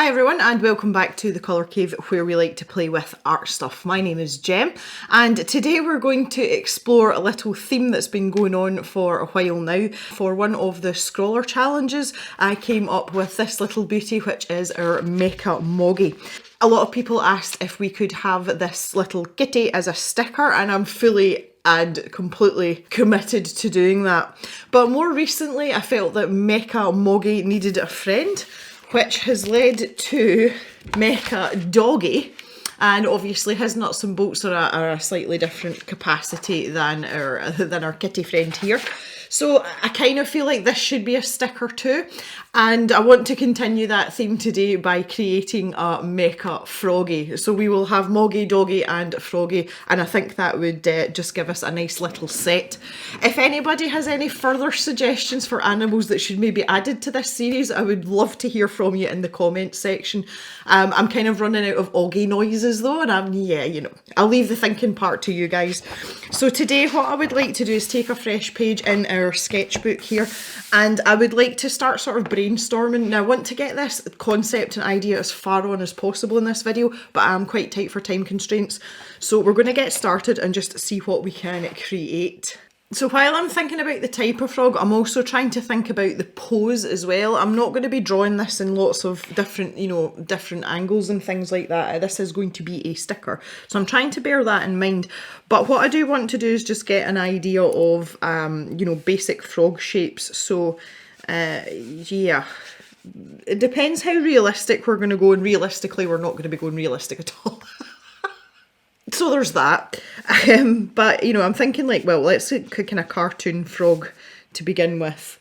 Hi everyone and welcome back to the Colour Cave where we like to play with art stuff. My name is Jem and today we're going to explore a little theme that's been going on for a while now. For one of the scroller challenges I came up with this little beauty, which is our mecha Moggy. A lot of people asked if we could have this little kitty as a sticker, and I'm fully and completely committed to doing that. But more recently I felt that mecha Moggy needed a friend, which has led to mecha-Doggy, and obviously his nuts and bolts are a slightly different capacity than our kitty friend here. So I kind of feel like this should be a sticker too, and I want to continue that theme today by creating a mecha Froggy. So we will have Moggy, Doggy and Froggy, and I think that would just give us a nice little set. If anybody has any further suggestions for animals that should maybe be added to this series, I would love to hear from you in the comments section. I'm kind of running out of Oggy noises though, and I'll leave the thinking part to you guys. So today what I would like to do is take a fresh page in our sketchbook here, and I would like to start sort of brainstorming. Now I want to get this concept and idea as far on as possible in this video, but I'm quite tight for time constraints. So we're going to get started and just see what we can create. So while I'm thinking about the type of frog, I'm also trying to think about the pose as well. I'm not going to be drawing this in lots of different, different angles and things like that. This is going to be a sticker. So I'm trying to bear that in mind. But what I do want to do is just get an idea of, basic frog shapes. So, yeah. It depends how realistic we're going to go, and realistically we're not going to be going realistic at all. So there's that, but I'm thinking like, well, let's cook in a cartoon frog to begin with.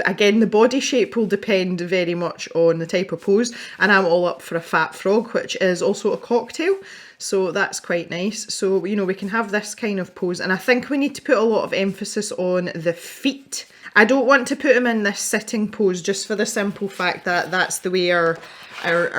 Again, the body shape will depend very much on the type of pose, and I'm all up for a fat frog, which is also a cocktail, so that's quite nice. So, we can have this kind of pose, and I think we need to put a lot of emphasis on the feet. I don't want to put him in this sitting pose just for the simple fact that that's the way our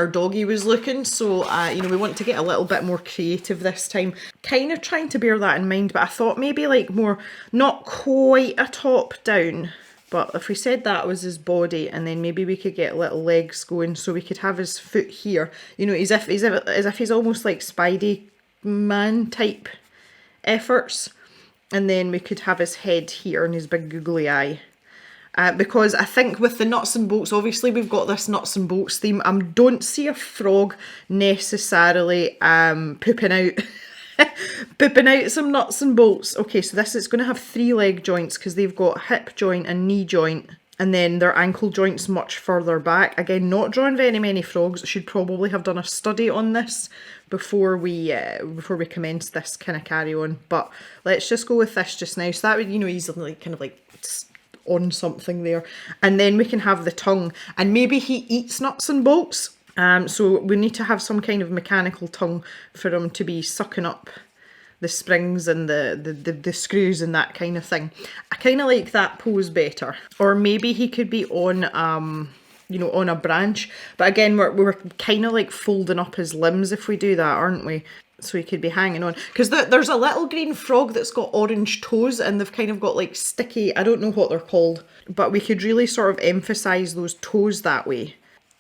doggy was looking. So, we want to get a little bit more creative this time. Kind of trying to bear that in mind, but I thought maybe like more, not quite a top down, but if we said that was his body, and then maybe we could get little legs going, so we could have his foot here, as if he's almost like Spidey-Man type efforts. And then we could have his head here and his big googly eye. Because I think with the nuts and bolts, obviously we've got this nuts and bolts theme. I don't see a frog necessarily pooping out some nuts and bolts. Okay, so this is going to have 3 leg joints because they've got hip joint and knee joint. And then their ankle joints much further back. Again, not drawing very many frogs. Should probably have done a study on this before we commence this kind of carry on. But let's just go with this just now. So that would, easily kind of like on something there. And then we can have the tongue. And maybe he eats nuts and bolts. So we need to have some kind of mechanical tongue for him to be sucking up the springs and the screws and that kind of thing. I kind of like that pose better. Or maybe he could be on on a branch, but again we're kind of like folding up his limbs if we do that, aren't we? So he could be hanging on, because there's a little green frog that's got orange toes, and they've kind of got like sticky, I don't know what they're called, but we could really sort of emphasize those toes that way.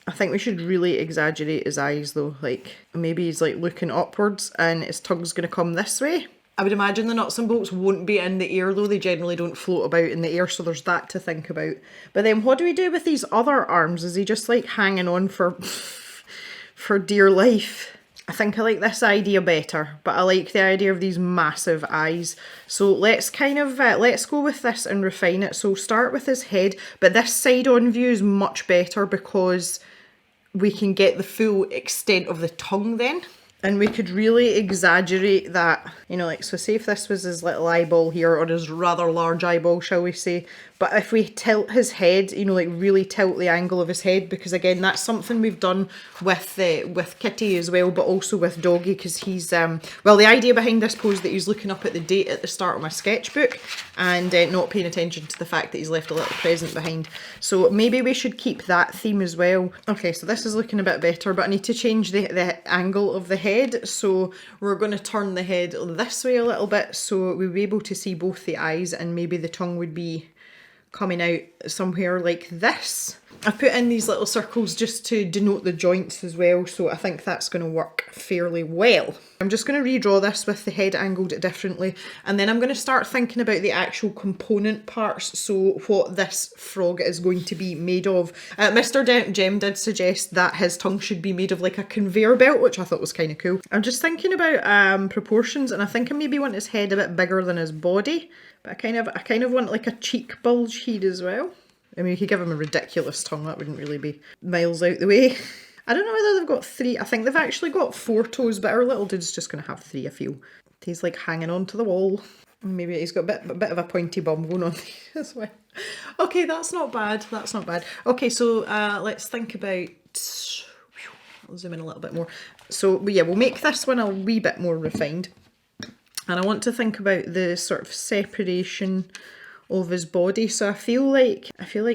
I think we should really exaggerate his eyes though, like maybe he's like looking upwards and his tongue's going to come this way. I would imagine the nuts and bolts won't be in the air though, they generally don't float about in the air, so there's that to think about. But then what do we do with these other arms? Is he just like hanging on for dear life? I think I like this idea better, but I like the idea of these massive eyes. So let's kind of, let's go with this and refine it. So start with his head, but this side on view is much better because we can get the full extent of the tongue then. And we could really exaggerate that, so say if this was his little eyeball here, or his rather large eyeball, shall we say. But if we tilt his head, like really tilt the angle of his head, because again, that's something we've done with Kitty as well, but also with Doggy, because he's, well, the idea behind this pose that he's looking up at the date at the start of my sketchbook and not paying attention to the fact that he's left a little present behind. So maybe we should keep that theme as well. Okay, so this is looking a bit better, but I need to change the angle of the head. So we're going to turn the head this way a little bit, so we'll be able to see both the eyes, and maybe the tongue would be coming out somewhere like this. I've put in these little circles just to denote the joints as well, so I think that's going to work fairly well. I'm just going to redraw this with the head angled differently, and then I'm going to start thinking about the actual component parts, so what this frog is going to be made of. Mr. Jem did suggest that his tongue should be made of like a conveyor belt, which I thought was kind of cool. I'm just thinking about proportions, and I think I maybe want his head a bit bigger than his body, but I kind of want like a cheek bulge here as well. I mean, you could give him a ridiculous tongue, that wouldn't really be miles out the way. I don't know whether they've got 3. I think they've actually got 4 toes, but our little dude's just going to have 3, I feel. He's like hanging onto the wall. Maybe he's got a bit of a pointy bum going on as well. Okay, that's not bad. That's not bad. Okay, so let's think about... I'll zoom in a little bit more. So yeah, we'll make this one a wee bit more refined. And I want to think about the sort of separation of his body. So I feel like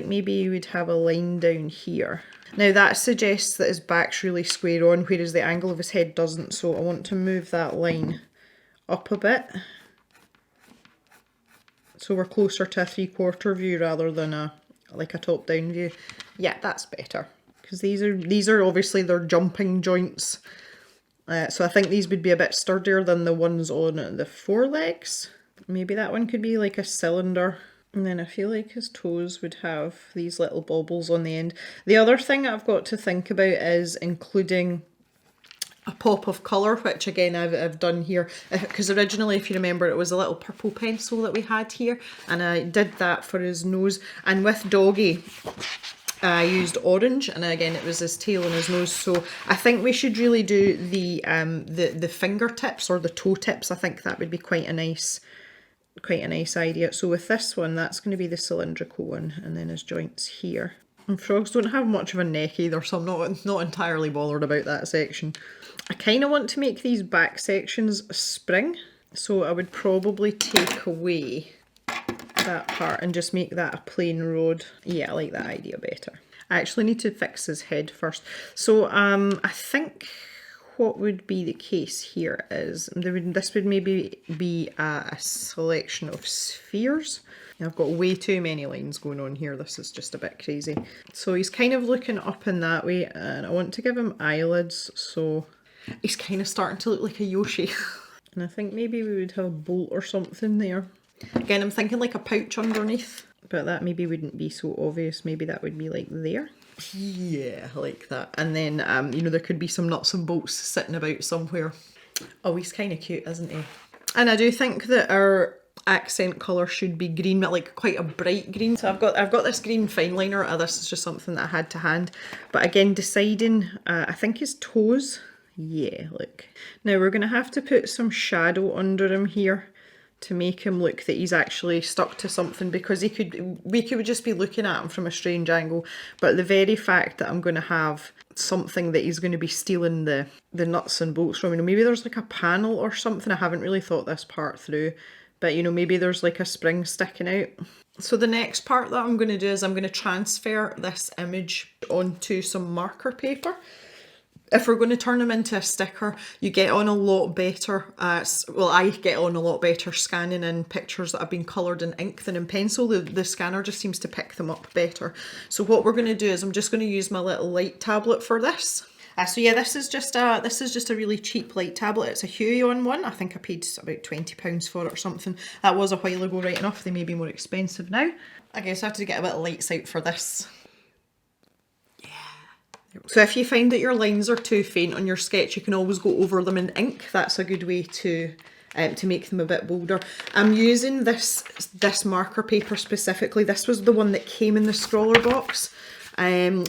maybe you would have a line down here. Now that suggests that his back's really square on, whereas the angle of his head doesn't, so I want to move that line up a bit. So we're closer to a 3/4 view rather than like a top-down view. Yeah, that's better. Because these are obviously their jumping joints. So I think these would be a bit sturdier than the ones on the forelegs. Maybe that one could be like a cylinder. And then I feel like his toes would have these little baubles on the end. The other thing I've got to think about is including a pop of colour, which again I've done here. Because originally, if you remember, it was a little purple pencil that we had here. And I did that for his nose. And with Doggy, I used orange, and again it was his tail and his nose, so I think we should really do the fingertips or the toe tips. I think that would be quite a nice idea. So with this one, that's going to be the cylindrical one, and then his joints here. And frogs don't have much of a neck either, so I'm not entirely bothered about that section. I kind of want to make these back sections a spring, so I would probably take away that part and just make that a plain road. Yeah, I like that idea better. I actually need to fix his head first. So I think what would be the case here is this would maybe be a selection of spheres. I've got way too many lines going on here. This is just a bit crazy. So he's kind of looking up in that way, and I want to give him eyelids, so he's kind of starting to look like a Yoshi. And I think maybe we would have a bolt or something there. Again, I'm thinking like a pouch underneath, but that maybe wouldn't be so obvious. Maybe that would be like there. Yeah, like that. And then, you know, there could be some nuts and bolts sitting about somewhere. Oh, he's kind of cute, isn't he? And I do think that our accent colour should be green, but like quite a bright green. So I've got this green fine liner. This is just something that I had to hand. But again, deciding, I think his toes. Yeah, look. Now we're going to have to put some shadow under him here to make him look that he's actually stuck to something, because we could just be looking at him from a strange angle, but the very fact that I'm going to have something that he's going to be stealing the nuts and bolts from, you know, maybe there's like a panel or something. I haven't really thought this part through, but you know, maybe there's like a spring sticking out. So the next part that I'm going to do is I'm going to transfer this image onto some marker paper. If we're going to turn them into a sticker, you get on a lot better, well, I get on a lot better scanning in pictures that have been coloured in ink than in pencil. The scanner just seems to pick them up better. So what we're going to do is I'm just going to use my little light tablet for this. So yeah, this is just a really cheap light tablet. It's a Huion one. I think I paid about £20 for it or something. That was a while ago, right enough. They may be more expensive now. I guess I have to get a bit of lights out for this. So if you find that your lines are too faint on your sketch, you can always go over them in ink. That's a good way to make them a bit bolder. I'm using this marker paper specifically. This was the one that came in the scroller box,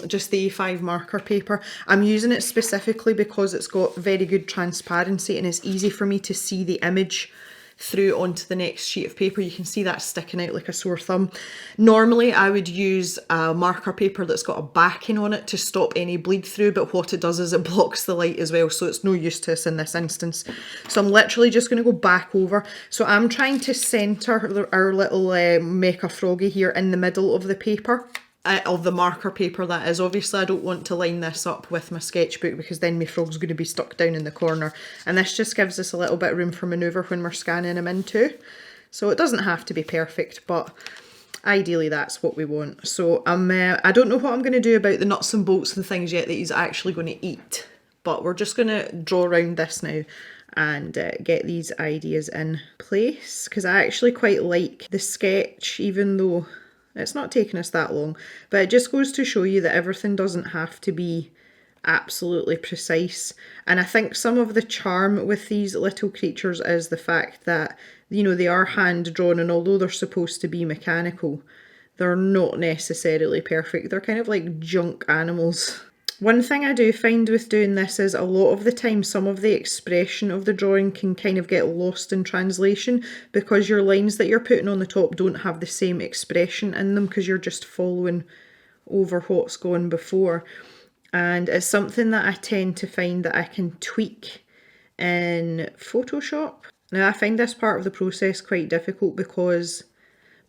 just the A5 marker paper. I'm using it specifically because it's got very good transparency and it's easy for me to see the image through onto the next sheet of paper. You can see that sticking out like a sore thumb. Normally I would use a marker paper that's got a backing on it to stop any bleed through, but what it does is it blocks the light as well, so it's no use to us in this instance. So I'm literally just going to go back over. So I'm trying to centre our little mecha froggy here in the middle of the paper. Of the marker paper, that is. Obviously I don't want to line this up with my sketchbook because then my frog's going to be stuck down in the corner, and this just gives us a little bit of room for manoeuvre when we're scanning him in too. So it doesn't have to be perfect, but Ideally that's what we want. So I don't know what I'm going to do about the nuts and bolts and things yet that he's actually going to eat, but we're just going to draw around this now and get these ideas in place, because I actually quite like the sketch, even though it's not taken us that long. But it just goes to show you that everything doesn't have to be absolutely precise. And I think some of the charm with these little creatures is the fact that, you know, they are hand drawn, and although they're supposed to be mechanical, they're not necessarily perfect. They're kind of like junk animals. One thing I do find with doing this is a lot of the time some of the expression of the drawing can kind of get lost in translation, because your lines that you're putting on the top don't have the same expression in them, because you're just following over what's gone before. And it's something that I tend to find that I can tweak in Photoshop. Now I find this part of the process quite difficult because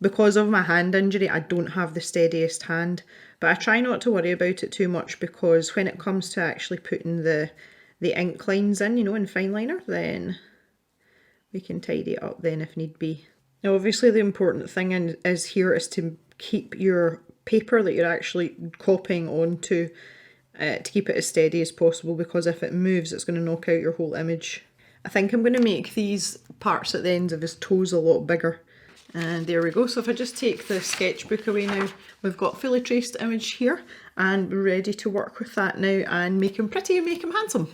of my hand injury. I don't have the steadiest hand, but I try not to worry about it too much, because when it comes to actually putting the ink lines in, you know, in fine liner, then we can tidy it up then if need be. Now obviously the important thing is here is to keep your paper that you're actually copying onto, to keep it as steady as possible, because if it moves it's going to knock out your whole image. I think I'm going to make these parts at the ends of his toes a lot bigger. And there we go. So if I just take the sketchbook away now, we've got fully traced image here, and we're ready to work with that now and make him pretty and make him handsome.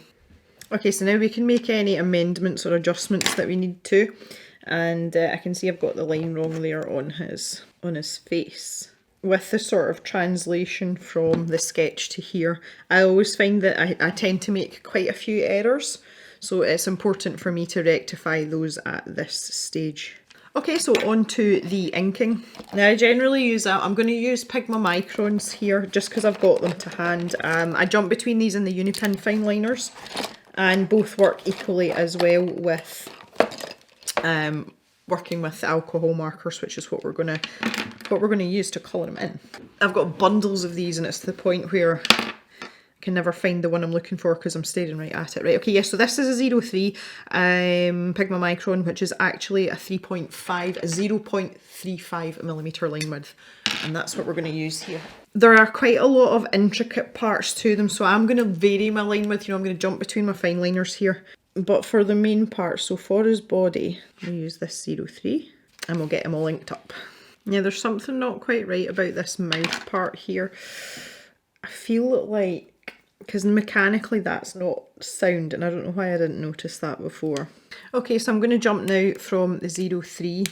Okay, so now we can make any amendments or adjustments that we need to. And I can see I've got the line wrong there on his face. With the sort of translation from the sketch to here, I always find that I tend to make quite a few errors. So it's important for me to rectify those at this stage. Okay, so on to the inking. Now I generally use, I'm going to use Pigma Microns here just because I've got them to hand. I jump between these and the Unipin fine liners, and both work equally as well with working with alcohol markers, which is what we're going to use to colour them in. I've got bundles of these, and it's to the point where I can never find the one I'm looking for because I'm staring right at it. Right, okay, yeah, so this is a 03 Pigma Micron, which is actually a 0.35mm line width, and that's what we're going to use here. There are quite a lot of intricate parts to them, so I'm going to vary my line width. You know, I'm going to jump between my fine liners here. But for the main part, so for his body, we'll use this 03, and we'll get him all inked up. Yeah, there's something not quite right about this mouth part here. I feel like, because mechanically that's not sound, and I don't know why I didn't notice that before. Okay, so I'm going to jump now from the 03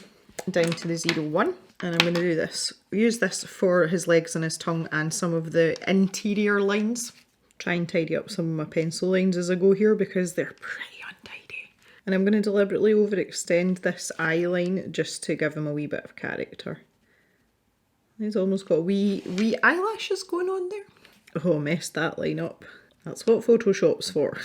down to the 01, and I'm going to do this. Use this for his legs and his tongue and some of the interior lines. Try and tidy up some of my pencil lines as I go here because they're pretty untidy. And I'm going to deliberately overextend this eye line just to give him a wee bit of character. He's almost got wee eyelashes going on there. Oh, messed that line up. That's what Photoshop's for.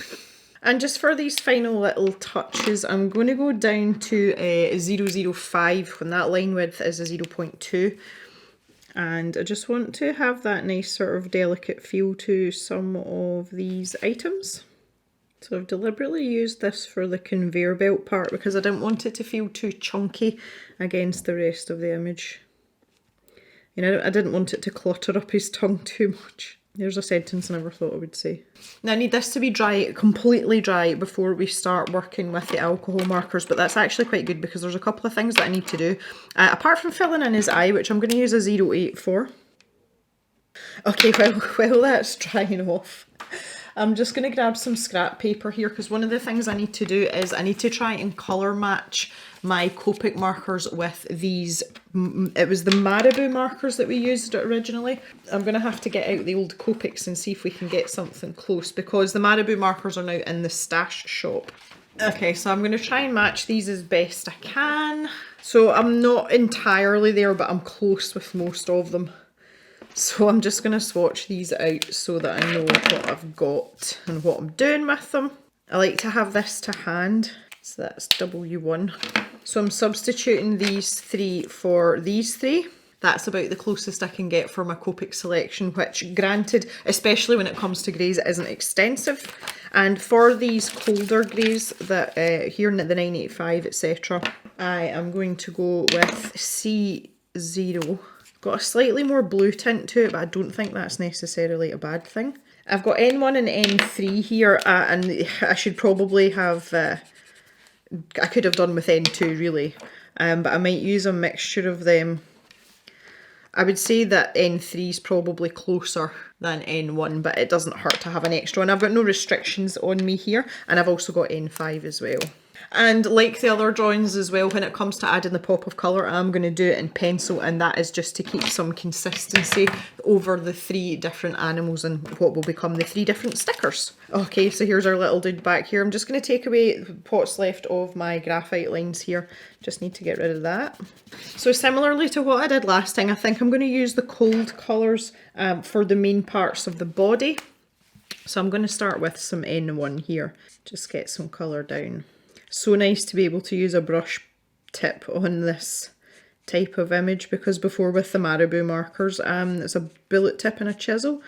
And just for these final little touches, I'm going to go down to a 005 when that line width is a 0.2. And I just want to have that nice sort of delicate feel to some of these items. So I've deliberately used this for the conveyor belt part because I didn't want it to feel too chunky against the rest of the image. You know, I didn't want it to clutter up his tongue too much. There's a sentence I never thought I would say. Now I need this to be dry, completely dry, before we start working with the alcohol markers, but that's actually quite good because there's a couple of things that I need to do. Apart from filling in his eye, which I'm going to use a 08 for. Okay, while that's drying off, I'm just going to grab some scrap paper here because one of the things I need to do is I need to try and colour match my Copic markers with these. It was the Marabou markers that we used originally. I'm going to have to get out the old Copics and see if we can get something close because the Marabou markers are now in the stash shop. Okay, so I'm going to try and match these as best I can. So I'm not entirely there, but I'm close with most of them. So I'm just going to swatch these out so that I know what I've got and what I'm doing with them. I like to have this to hand, so that's W1. So I'm substituting these three for these three. That's about the closest I can get for my Copic selection, which granted, especially when it comes to greys, it isn't extensive. And for these colder greys that here in the 985, etc., I am going to go with C0 Got a slightly more blue tint to it, but I don't think that's necessarily a bad thing. I've got N1 and N3 here, and I should probably have, I could have done with N2 really, but I might use a mixture of them. I would say that N3 is probably closer than N1, but it doesn't hurt to have an extra one. I've got no restrictions on me here, and I've also got N5 as well. And like the other drawings as well, when it comes to adding the pop of colour, I'm going to do it in pencil, and that is just to keep some consistency over the 3 different animals and what will become the 3 different stickers. Okay, so here's our little dude back here. I'm just going to take away what's left of my graphite lines here. Just need to get rid of that. So similarly to what I did last time, I think I'm going to use the cold colours for the main parts of the body. So I'm going to start with some N1 here. Just get some colour down. So nice to be able to use a brush tip on this type of image, because before with the marabou markers, it's a bullet tip and a chisel.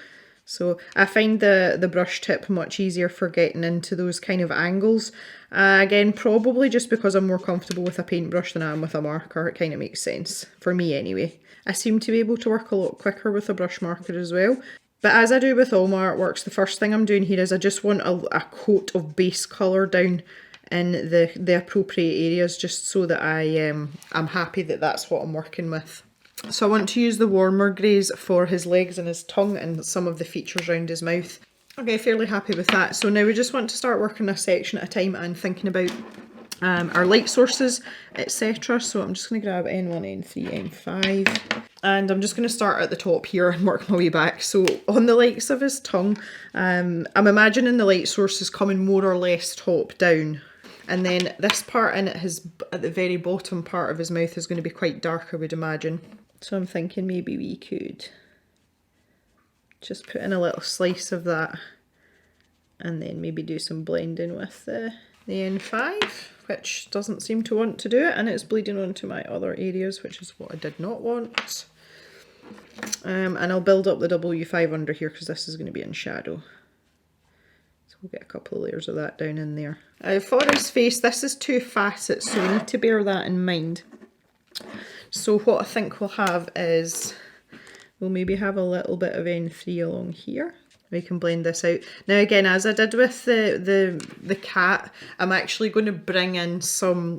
So I find the brush tip much easier for getting into those kind of angles. Again, probably just because I'm more comfortable with a paintbrush than I am with a marker. It kind of makes sense, for me anyway. I seem to be able to work a lot quicker with a brush marker as well. But as I do with all my artworks, the first thing I'm doing here is I just want a coat of base colour down in the appropriate areas, just so that I'm happy that that's what I'm working with. So I want to use the warmer greys for his legs and his tongue and some of the features around his mouth. Okay, fairly happy with that. So now we just want to start working a section at a time and thinking about our light sources, etc. So I'm just going to grab N1, N3, N5, and I'm just going to start at the top here and work my way back. So on the likes of his tongue, I'm imagining the light source is coming more or less top down. And then this part at the very bottom part of his mouth is going to be quite dark, I would imagine. So I'm thinking maybe we could just put in a little slice of that, and then maybe do some blending with the N5, which doesn't seem to want to do it, and it's bleeding onto my other areas, which is what I did not want. And I'll build up the W5 under here, because this is going to be in shadow. We'll get a couple of layers of that down in there. For his face, this is 2 facets, so we need to bear that in mind. So what I think we'll have is, we'll maybe have a little bit of N3 along here. We can blend this out. Now again, as I did with the cat, I'm actually going to bring in some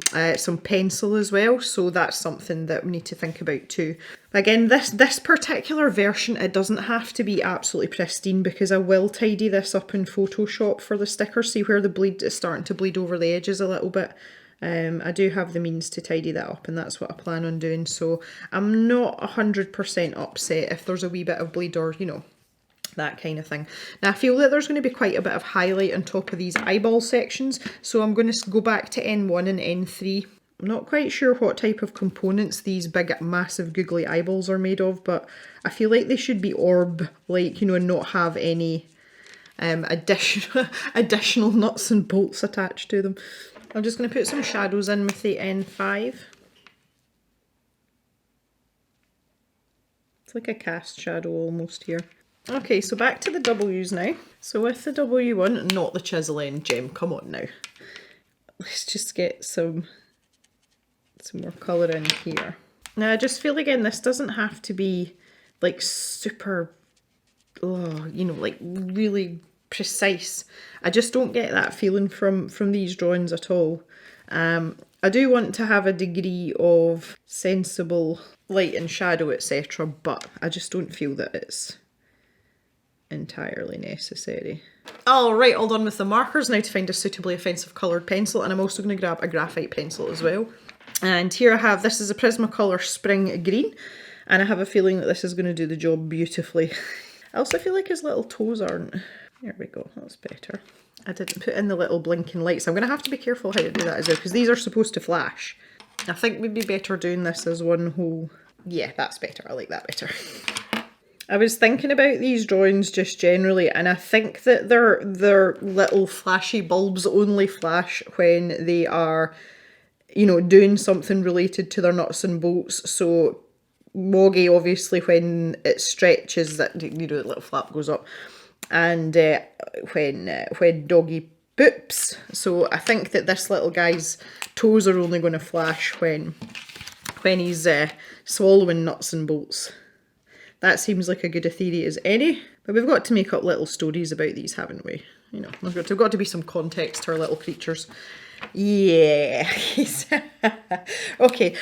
pencil as well, so that's something that we need to think about too. Again, this particular version, it doesn't have to be absolutely pristine, because I will tidy this up in Photoshop for the sticker. See where the bleed is starting to bleed over the edges a little bit? I do have the means to tidy that up, and that's what I plan on doing, so I'm not 100% upset if there's a wee bit of bleed, or you know, that kind of thing. Now I feel that there's going to be quite a bit of highlight on top of these eyeball sections, so I'm going to go back to N1 and N3. I'm not quite sure what type of components these big massive googly eyeballs are made of, but I feel like they should be orb-like, you know, and not have any additional nuts and bolts attached to them. I'm just going to put some shadows in with the N5. It's like a cast shadow almost here. Okay, so back to the W's now. So with the W1, not the chisel end, Gem, come on now. Let's just get some more colour in here. Now I just feel again, this doesn't have to be like super, you know, like really precise. I just don't get that feeling from these drawings at all. I do want to have a degree of sensible light and shadow, etc., but I just don't feel that it's entirely necessary. Alright, all done with the markers. Now to find a suitably offensive coloured pencil, and I'm also going to grab a graphite pencil as well. And here I have, this is a Prismacolor Spring Green, and I have a feeling that this is going to do the job beautifully. I also feel like his little toes aren't... There we go, that's better. I didn't put in the little blinking lights. I'm going to have to be careful how to do that as well, because these are supposed to flash. I think we'd be better doing this as one whole... Yeah, that's better. I like that better. I was thinking about these drawings just generally, and I think that their little flashy bulbs only flash when they are, you know, doing something related to their nuts and bolts. So Moggy, obviously, when it stretches, that, you know, the little flap goes up, and when Doggy poops. So I think that this little guy's toes are only going to flash when he's swallowing nuts and bolts. That seems like a good a theory as any. But we've got to make up little stories about these, haven't we? You know, there's got to be some context to our little creatures. Yeah. Okay,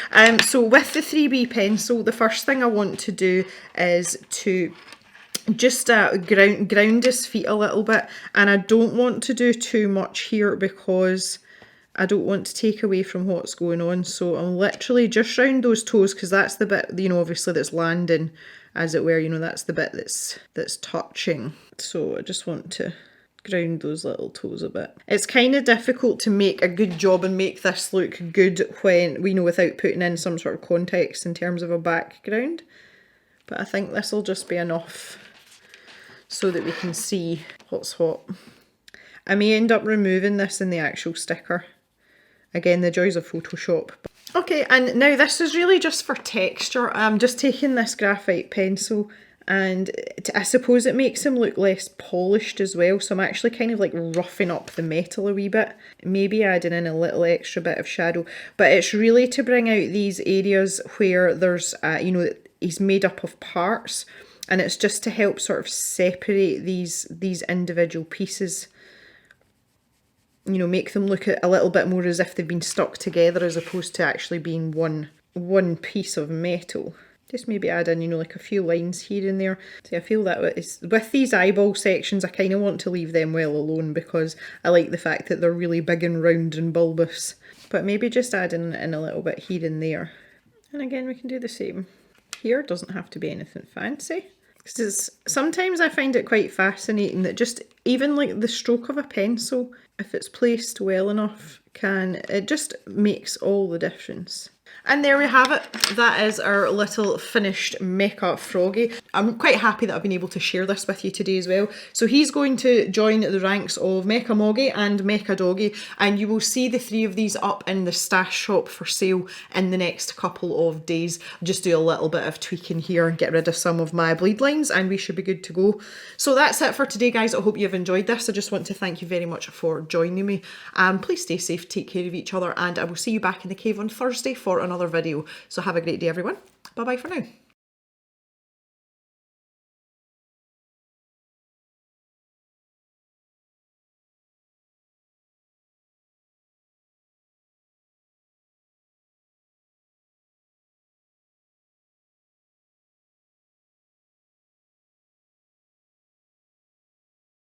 so with the 3B pencil, the first thing I want to do is to just ground his feet a little bit, and I don't want to do too much here because I don't want to take away from what's going on. So I'm literally just round those toes, because that's the bit, you know, obviously that's landing, as it were, you know, that's the bit that's touching. So I just want to ground those little toes a bit. It's kind of difficult to make a good job and make this look good when, we know, without putting in some sort of context in terms of a background. But I think this will just be enough so that we can see what's what. I may end up removing this in the actual sticker. Again, the joys of Photoshop. Okay, and now this is really just for texture. I'm just taking this graphite pencil, and I suppose it makes him look less polished as well. So I'm actually kind of like roughing up the metal a wee bit. Maybe adding in a little extra bit of shadow. But it's really to bring out these areas where there's, you know, he's made up of parts. And it's just to help sort of separate these individual pieces. You know, make them look a little bit more as if they've been stuck together as opposed to actually being one piece of metal. Just maybe add in, you know, like a few lines here and there. See, I feel that with these eyeball sections, I kind of want to leave them well alone because I like the fact that they're really big and round and bulbous. But maybe just add in a little bit here and there. And again, we can do the same. Here, it doesn't have to be anything fancy. Because sometimes I find it quite fascinating that just even like the stroke of a pencil, if it's placed well enough, it just makes all the difference. And there we have it. That is our little finished mecha froggy. I'm quite happy that I've been able to share this with you today as well. So he's going to join the ranks of Mecha Moggy and Mecha Doggy, and you will see the three of these up in the stash shop for sale in the next couple of days. Just do a little bit of tweaking here and get rid of some of my bleed lines, and we should be good to go. So that's it for today, guys. I hope you've enjoyed this. I just want to thank you very much for joining me. Please stay safe, take care of each other, and I will see you back in the cave on Thursday for another video. So have a great day, everyone. Bye bye for now.